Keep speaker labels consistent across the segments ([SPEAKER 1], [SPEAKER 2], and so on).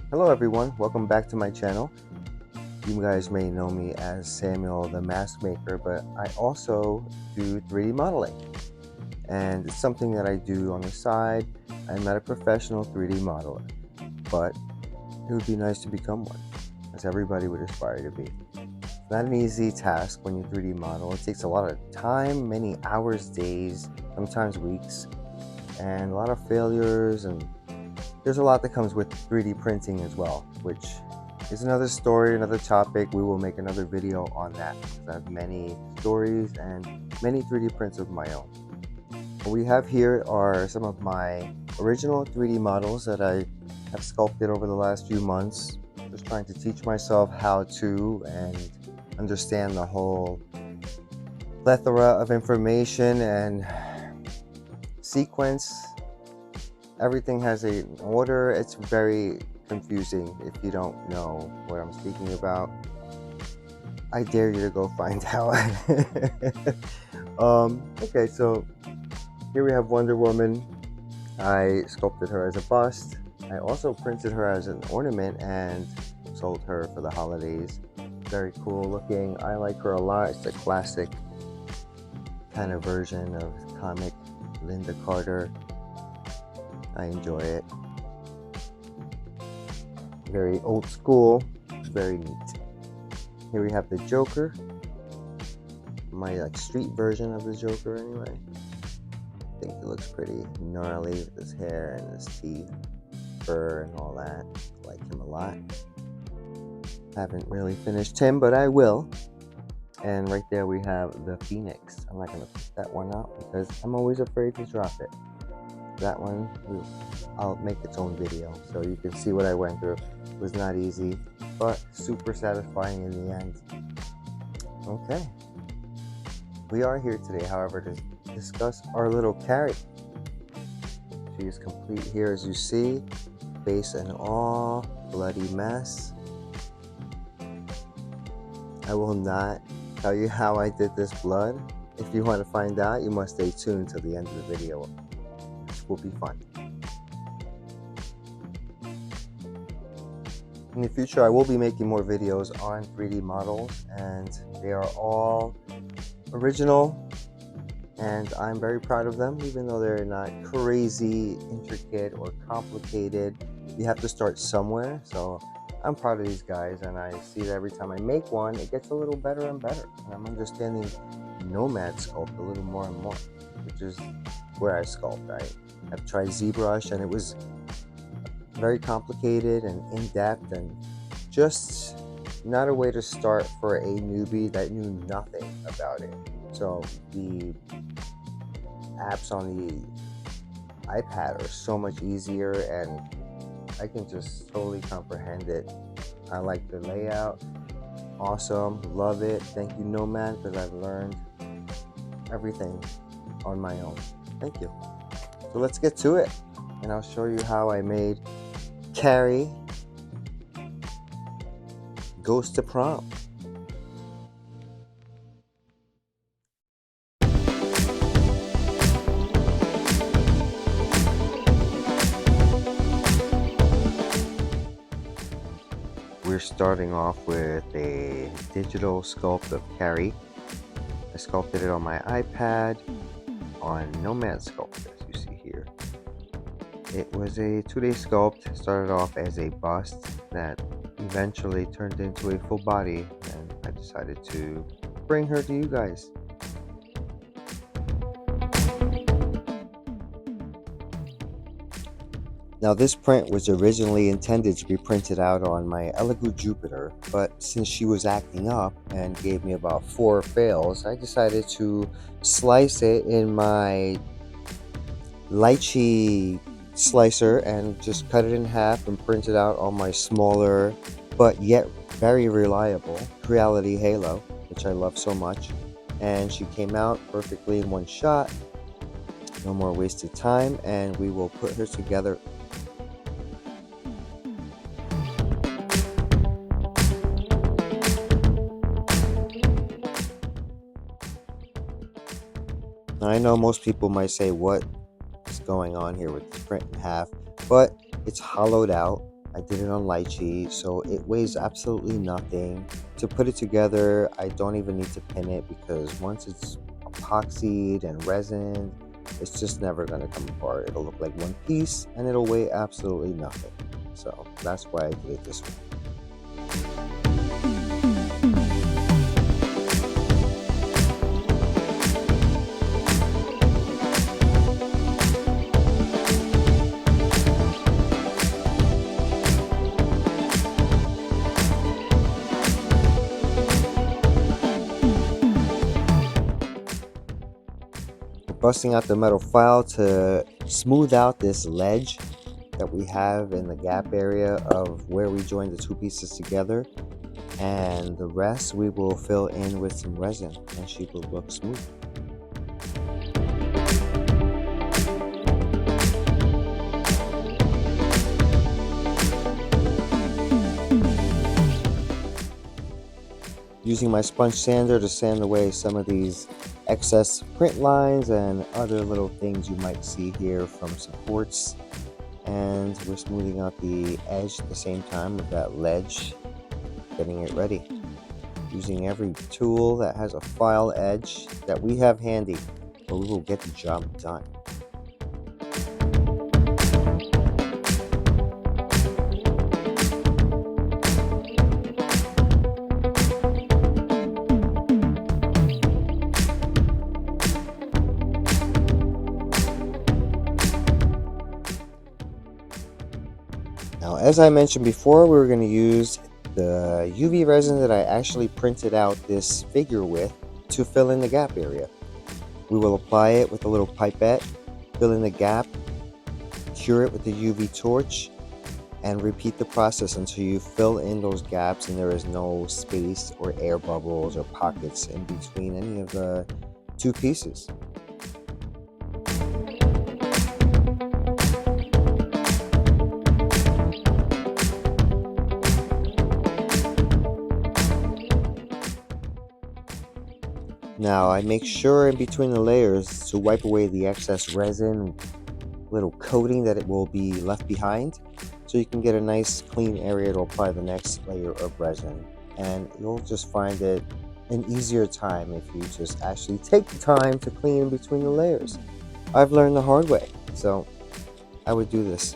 [SPEAKER 1] Hello everyone, welcome back to my channel. You guys may know me as Samuel the Mask Maker, but I also do 3D modeling. And it's something that I do on the side. I'm not a professional 3D modeler, but it would be nice to become one, as everybody would aspire to be. It's not an easy task when you 3D model. It takes a lot of time, many hours, days, sometimes weeks, and a lot of failures, and there's a lot that comes with 3D printing as well, which is another story, another topic. We will make another video on that because I have many stories and many 3D prints of my own. What we have here are some of my original 3D models that I have sculpted over the last few months, just trying to teach myself how to and understand the whole plethora of information and sequence. Everything has an order. It's very confusing if you don't know what I'm speaking about. I dare you to go find out. Okay, so here we have Wonder Woman. I sculpted her as a bust. I also printed her as an ornament and sold her for the holidays. Very cool looking. I like her a lot. It's a classic kind of version of comic Linda Carter. I enjoy it. Very old school, very neat. Here we have the Joker. My street version of the Joker anyway. I think it looks pretty gnarly with his hair and his teeth, fur and all that. I like him a lot. Haven't really finished him, but I will. And right there we have the Phoenix. I'm not gonna put that one out because I'm always afraid to drop it. That one, I'll make its own video so you can see what I went through. It was not easy, but super satisfying in the end. Okay. We are here today, however, to discuss our little Carrie. She is complete here, as you see. Face and all, bloody mess. I will not tell you how I did this blood. If you want to find out, you must stay tuned till the end of the video. Will be fun. In the future, I will be making more videos on 3D models, and they are all original, and I'm very proud of them, even though they're not crazy, intricate, or complicated. You have to start somewhere, so I'm proud of these guys, and I see that every time I make one, it gets a little better and better, and I'm understanding NOMAD sculpt a little more and more, which is where I sculpt. I've tried ZBrush, and it was very complicated and in-depth and just not a way to start for a newbie that knew nothing about it. So the apps on the iPad are so much easier, and I can just totally comprehend it. I like the layout. Awesome. Love it. Thank you, NOMAD, because I've learned everything on my own. Thank you. So let's get to it, and I'll show you how I made Carrie Goes to Prom. We're starting off with a digital sculpt of Carrie. I sculpted it on my iPad on NOMAD Sculpt, as you see here. It was a 2-day sculpt. Started off as a bust that eventually turned into a full body, and I decided to bring her to you guys. Now, this print was originally intended to be printed out on my Elegoo Jupiter, but since she was acting up and gave me about 4 fails, I decided to slice it in my lychee slicer and just cut it in half and print it out on my smaller but yet very reliable Creality Halo, which I love so much. And she came out perfectly in one shot. No more wasted time, and we will put her together. Now, I know most people might say, what is going on here with this print in half? But it's hollowed out. I did it on lychee, so it weighs absolutely nothing. To put it together, I don't even need to pin it because once it's epoxied and resin, it's just never going to come apart. It'll look like one piece and it'll weigh absolutely nothing. So that's why I did it this way. Busting out the metal file to smooth out this ledge that we have in the gap area of where we joined the two pieces together, and the rest we will fill in with some resin and she will look smooth. Using my sponge sander to sand away some of these excess print lines and other little things you might see here from supports, and we're smoothing out the edge at the same time with that ledge, getting it ready. Using every tool that has a file edge that we have handy, but we will get the job done. Now, as I mentioned before, we were going to use the UV resin that I actually printed out this figure with to fill in the gap area. We will apply it with a little pipette, fill in the gap, cure it with the UV torch, and repeat the process until you fill in those gaps and there is no space or air bubbles or pockets in between any of the two pieces. Now I make sure in between the layers to wipe away the excess resin, little coating that it will be left behind, so you can get a nice clean area to apply the next layer of resin. And you'll just find it an easier time if you just actually take the time to clean in between the layers. I've learned the hard way, so I would do this.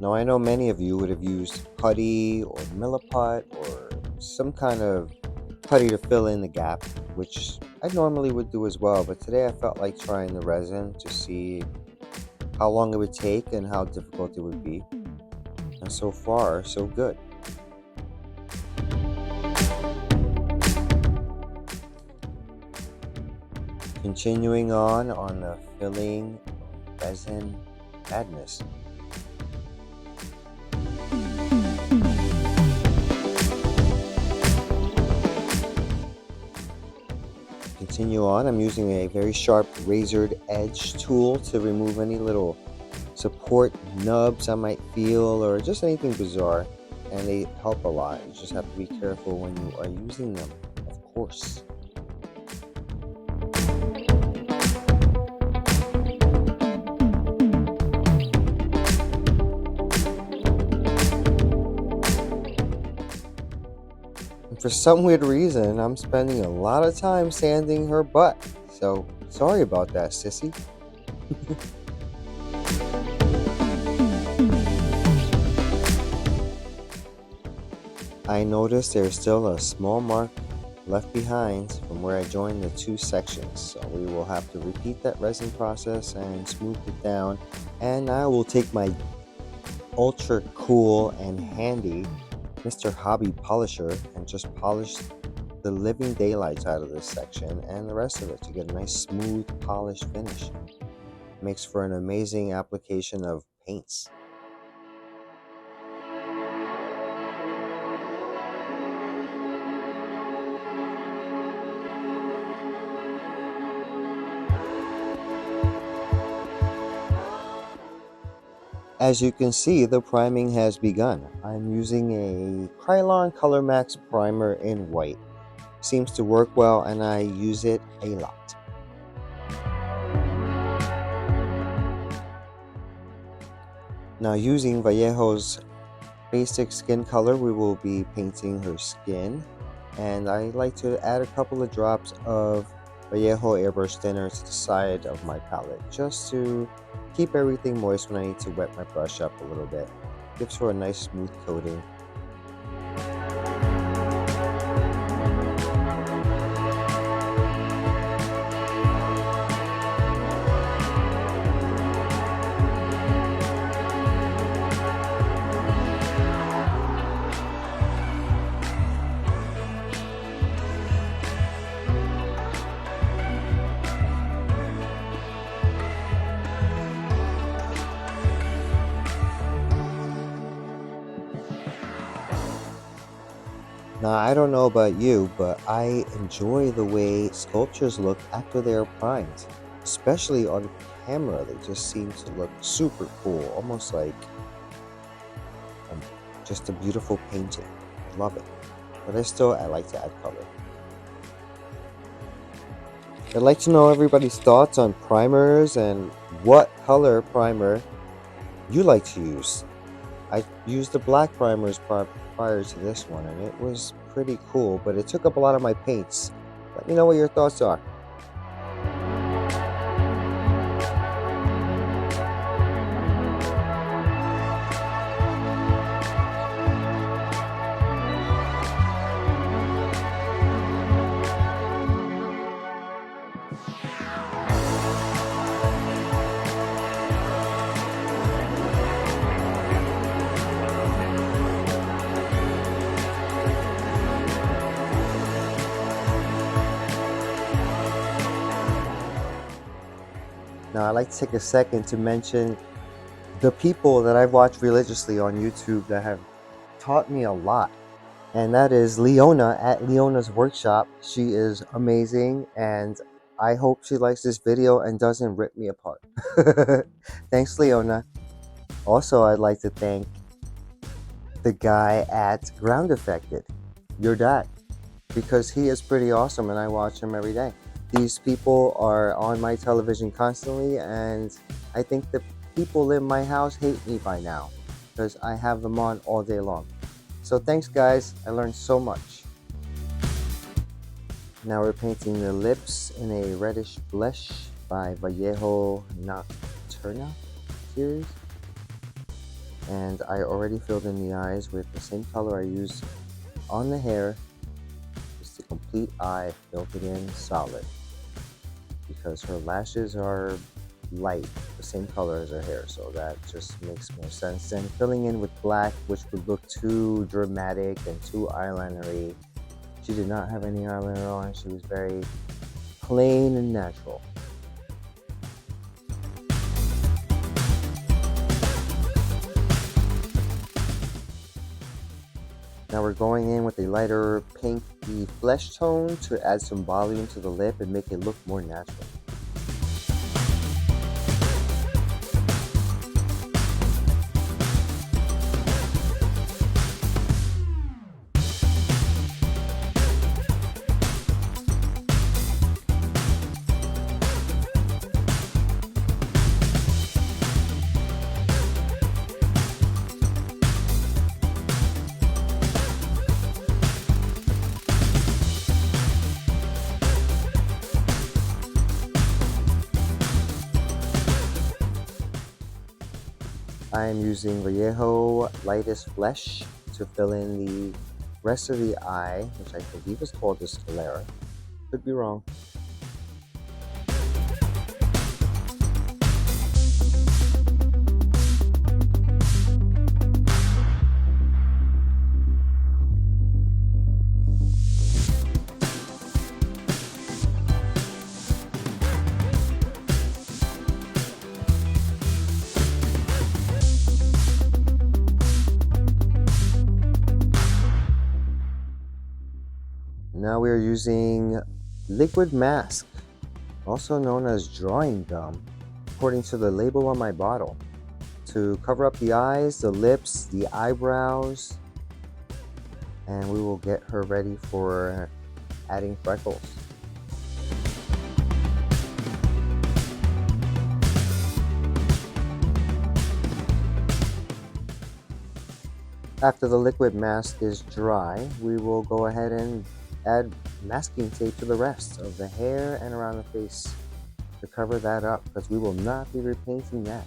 [SPEAKER 1] Now I know many of you would have used putty or Milliput or some kind of putty to fill in the gap, which I normally would do as well, but today I felt like trying the resin to see how long it would take and how difficult it would be. And so far, so good. Continuing on the filling resin madness. Continue on. I'm using a very sharp razored edge tool to remove any little support nubs I might feel or just anything bizarre, and they help a lot. You just have to be careful when you are using them, of course. For some weird reason, I'm spending a lot of time sanding her butt. So, sorry about that, sissy. I noticed there's still a small mark left behind from where I joined the two sections. So we will have to repeat that resin process and smooth it down. And I will take my ultra cool and handy Mr. Hobby Polisher and just polish the living daylights out of this section and the rest of it to get a nice smooth polished finish. Makes for an amazing application of paints. As you can see, the priming has begun. I'm using a Krylon Color Max primer in white. Seems to work well and I use it a lot. Now using Vallejo's basic skin color, we will be painting her skin. And I like to add a couple of drops of Vallejo airbrush thinner to the side of my palette, just to keep everything moist when I need to wet my brush up a little bit. Gives her a nice smooth coating. Now, I don't know about you, but I enjoy the way sculptures look after they are primed. Especially on camera, they just seem to look super cool, almost like just a beautiful painting. Love it. But I like to add color. I'd like to know everybody's thoughts on primers and what color primer you like to use. I used the black primers prior to this one, and it was pretty cool, but it took up a lot of my paints. Let me know what your thoughts are. Now, I'd like to take a second to mention the people that I've watched religiously on YouTube that have taught me a lot. And that is Leona at Leona's Workshop. She is amazing, and I hope she likes this video and doesn't rip me apart. Thanks, Leona. Also, I'd like to thank the guy at Ground Affected, your dad, because he is pretty awesome and I watch him every day. These people are on my television constantly, and I think the people in my house hate me by now because I have them on all day long. So thanks, guys. I learned so much. Now we're painting the lips in a reddish blush by Vallejo Nocturna series. And I already filled in the eyes with the same color I used on the hair. Just the complete eye, filled it in solid. Because her lashes are light, the same color as her hair, so that just makes more sense. And filling in with black, which would look too dramatic and too eyelinery. She did not have any eyeliner on. She was very plain and natural. Now we're going in with a lighter pinky flesh tone to add some volume to the lip and make it look more natural. I am using Vallejo Lightest Flesh to fill in the rest of the eye, which I believe is called the sclera. Could be wrong. Now we are using liquid mask, also known as drawing gum, according to the label on my bottle, to cover up the eyes, the lips, the eyebrows, and we will get her ready for adding freckles. After the liquid mask is dry, we will go ahead and add masking tape to the rest of the hair and around the face to cover that up, because we will not be repainting that.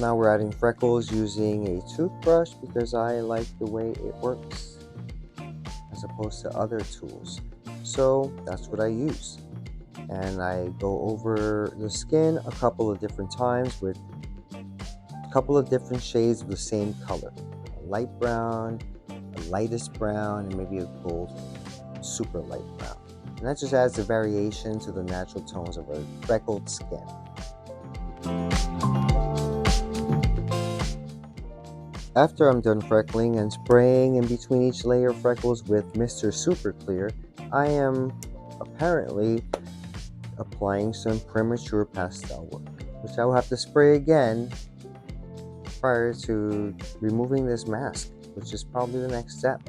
[SPEAKER 1] Now we're adding freckles using a toothbrush because I like the way it works as opposed to other tools. So that's what I use. And I go over the skin a couple of different times with a couple of different shades of the same color. A light brown, a lightest brown, and maybe a gold super light brown. And that just adds a variation to the natural tones of a freckled skin. After I'm done freckling and spraying in between each layer of freckles with Mr. Super Clear, I am apparently applying some premature pastel work, which I will have to spray again prior to removing this mask, which is probably the next step.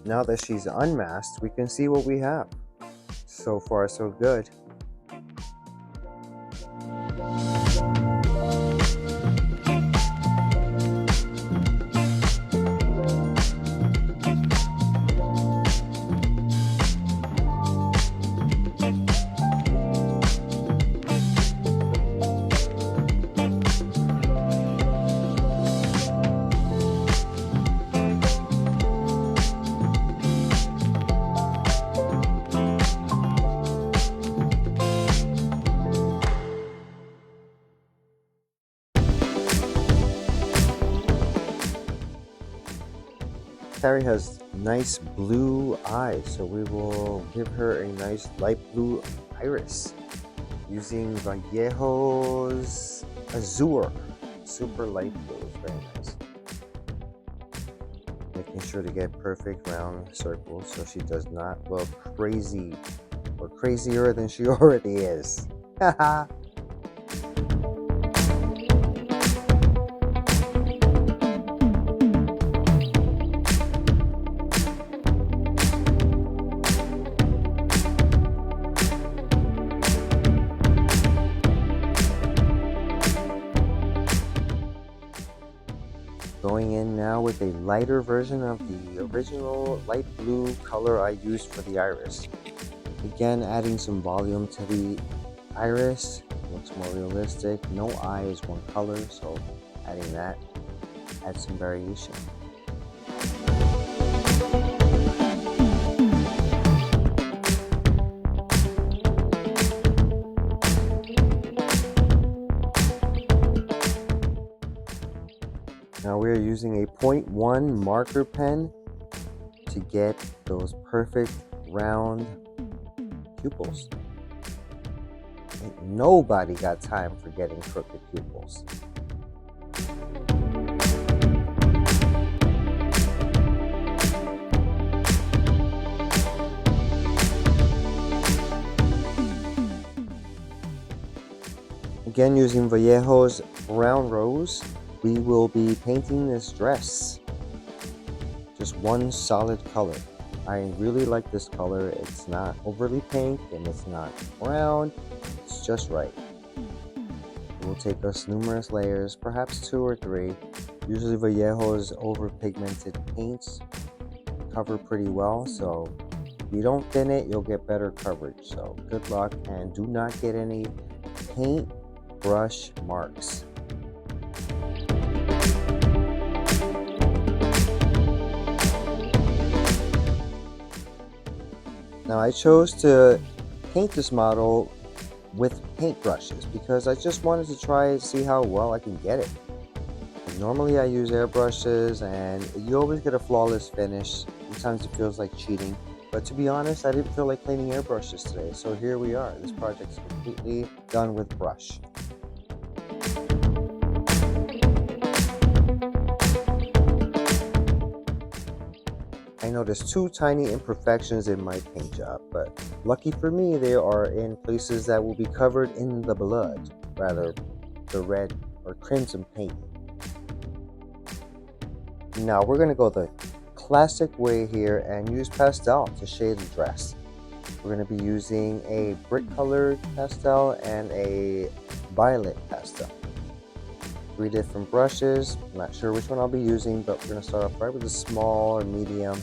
[SPEAKER 1] Now that she's unmasked, we can see what we have. So far, so good. Carrie has nice blue eyes, so we will give her a nice light blue iris using Vallejo's Azure. Super light blue, it's very nice. Making sure to get perfect round circles so she does not look crazy or crazier than she already is. Haha. Going in now with a lighter version of the original light blue color I used for the iris. Again, adding some volume to the iris. Looks more realistic. No eye is one color, so adding that adds some variation. Now we are using a 0.1 marker pen to get those perfect round pupils. Ain't nobody got time for getting crooked pupils. Again, using Vallejo's Brown Rose, we will be painting this dress. Just one solid color. I really like this color. It's not overly pink and it's not brown. It's just right. It will take us numerous layers, perhaps 2 or 3. Usually Vallejo's over-pigmented paints cover pretty well, so if you don't thin it, you'll get better coverage. So good luck, and do not get any paint brush marks. Now I chose to paint this model with paint brushes because I just wanted to try and see how well I can get it. And normally I use airbrushes and you always get a flawless finish. Sometimes it feels like cheating, but to be honest, I didn't feel like cleaning airbrushes today, so here we are. This project's completely done with brush. I noticed 2 tiny imperfections in my paint job, but lucky for me, they are in places that will be covered in the blood, rather the red or crimson paint. Now we're going to go the classic way here and use pastel to shade the dress. We're going to be using a brick colored pastel and a violet pastel. 3 different brushes. I'm not sure which one I'll be using, but we're going to start off right with a small or medium,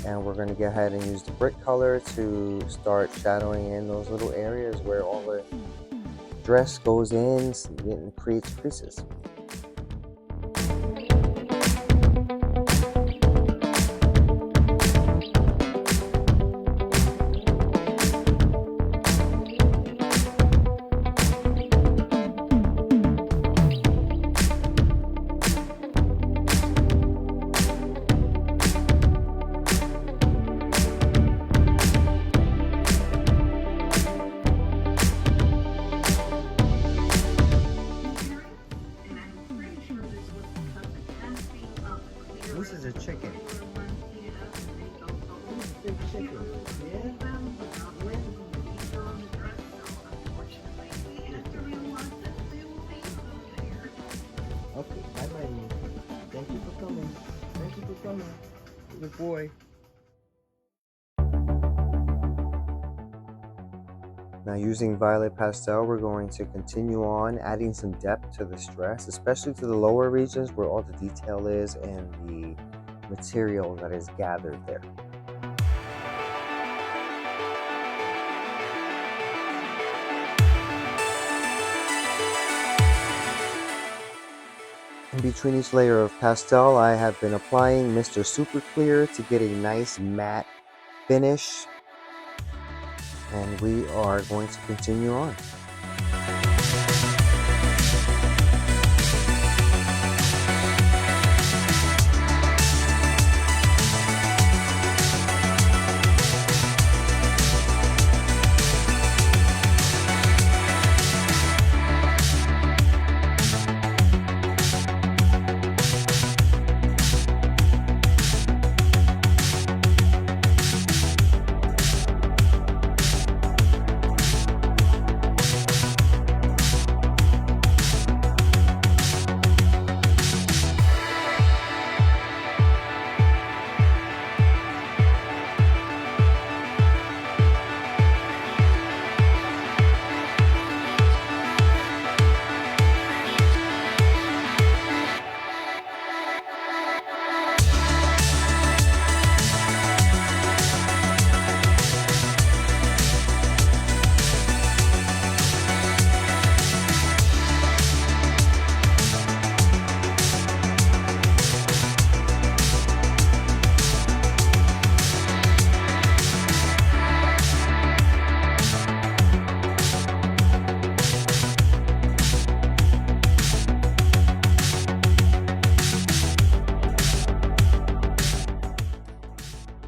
[SPEAKER 1] and we're going to go ahead and use the brick color to start shadowing in those little areas where all the dress goes in and creates creases. This is a chicken. Big chicken. Yeah. Okay, bye bye. Thank you for coming. Thank you for coming. Good boy. Now using violet pastel, we're going to continue on adding some depth to this dress, especially to the lower regions where all the detail is and the material that is gathered there. In between each layer of pastel, I have been applying Mr. Super Clear to get a nice matte finish. And we are going to continue on.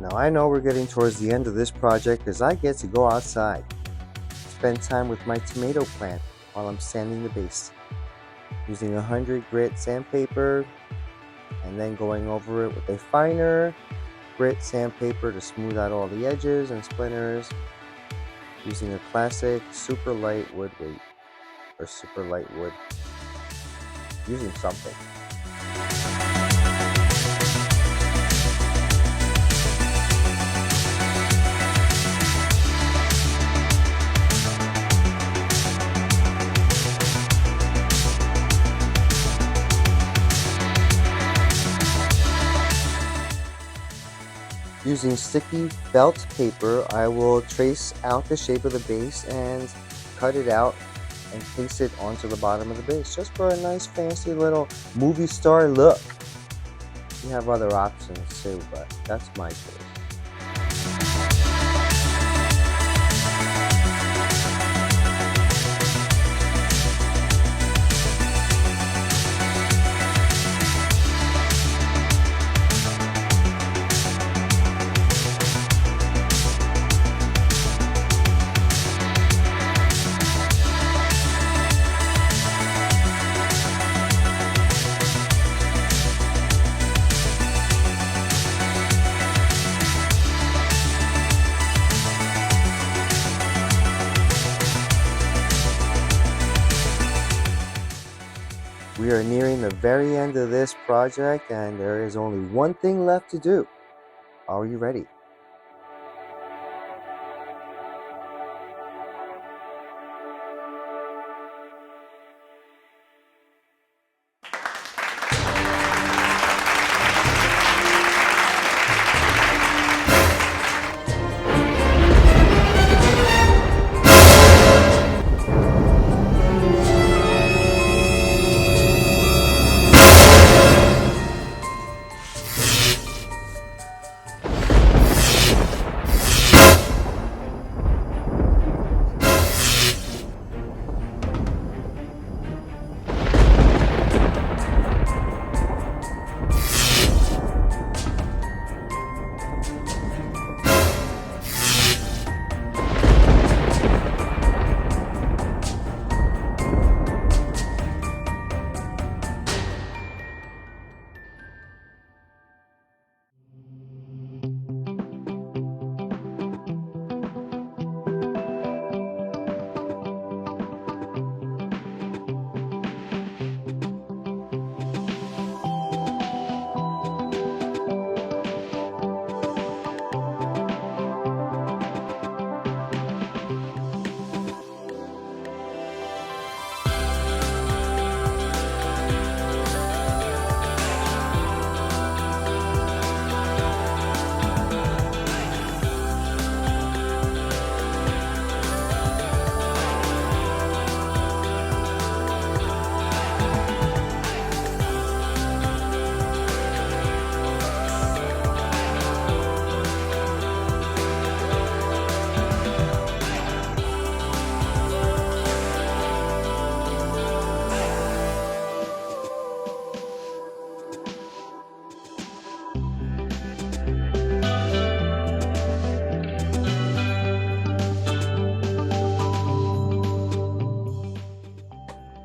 [SPEAKER 1] Now I know we're getting towards the end of this project because I get to go outside. It's spend time with my tomato plant while I'm sanding the base. Using 100 grit sandpaper and then going over it with a finer grit sandpaper to smooth out all the edges and splinters. Using a classic super light wood weight or super light wood. Using something. Using sticky felt paper, I will trace out the shape of the base and cut it out and paste it onto the bottom of the base, just for a nice fancy little movie star look. You have other options too, but that's my choice. We are nearing the very end of this project and there is only one thing left to do. Are you ready?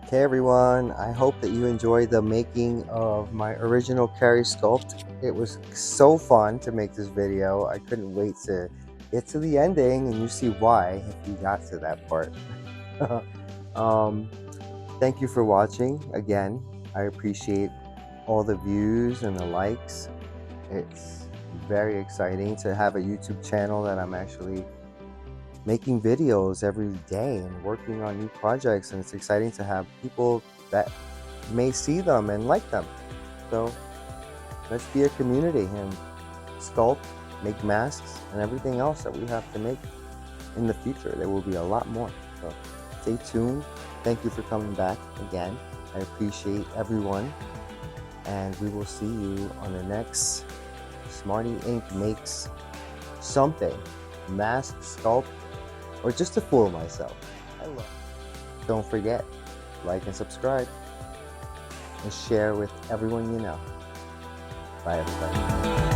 [SPEAKER 1] Okay everyone, I hope that you enjoyed the making of my original Carrie sculpt. It was so fun to make this video. I couldn't wait to get to the ending and you see why if you got to that part. Thank you for watching again. I appreciate all the views and the likes. It's very exciting to have a YouTube channel that I'm actually making videos every day and working on new projects, and it's exciting to have people that may see them and like them. So let's be a community and sculpt, make masks, and everything else that we have to make in the future. There will be a lot more, so stay tuned. Thank you for coming back again. I appreciate everyone, and we will see you on the next Smartyink Makes Something mask sculpt, or just to fool myself. I love it. Don't forget, like and subscribe, and share with everyone you know. Bye everybody.